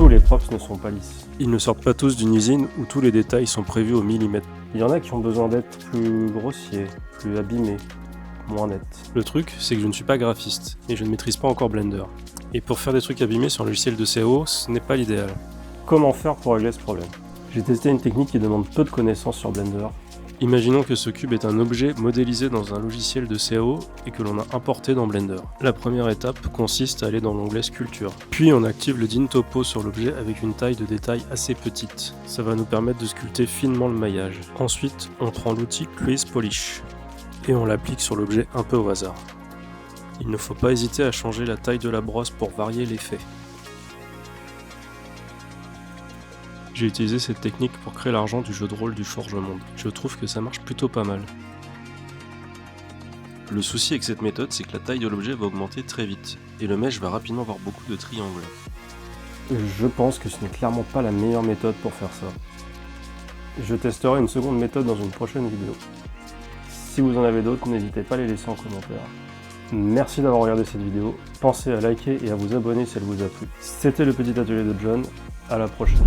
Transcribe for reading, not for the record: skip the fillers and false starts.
Tous les props ne sont pas lisses. Ils ne sortent pas tous d'une usine où tous les détails sont prévus au millimètre. Il y en a qui ont besoin d'être plus grossiers, plus abîmés, moins nets. Le truc, c'est que je ne suis pas graphiste, et je ne maîtrise pas encore Blender. Et pour faire des trucs abîmés sur un logiciel de CAO, ce n'est pas l'idéal. Comment faire pour régler ce problème? J'ai testé une technique qui demande peu de connaissances sur Blender. Imaginons que ce cube est un objet modélisé dans un logiciel de CAO et que l'on a importé dans Blender. La première étape consiste à aller dans l'onglet Sculpture. Puis on active le DIN Topo sur l'objet avec une taille de détail assez petite. Ça va nous permettre de sculpter finement le maillage. Ensuite, on prend l'outil Crease Polish et on l'applique sur l'objet un peu au hasard. Il ne faut pas hésiter à changer la taille de la brosse pour varier l'effet. J'ai utilisé cette technique pour créer l'argent du jeu de rôle du Forge-Monde. Je trouve que ça marche plutôt pas mal. Le souci avec cette méthode, c'est que la taille de l'objet va augmenter très vite, et le mesh va rapidement avoir beaucoup de triangles. Je pense que ce n'est clairement pas la meilleure méthode pour faire ça. Je testerai une seconde méthode dans une prochaine vidéo. Si vous en avez d'autres, n'hésitez pas à les laisser en commentaire. Merci d'avoir regardé cette vidéo, pensez à liker et à vous abonner si elle vous a plu. C'était le petit atelier de John, à la prochaine.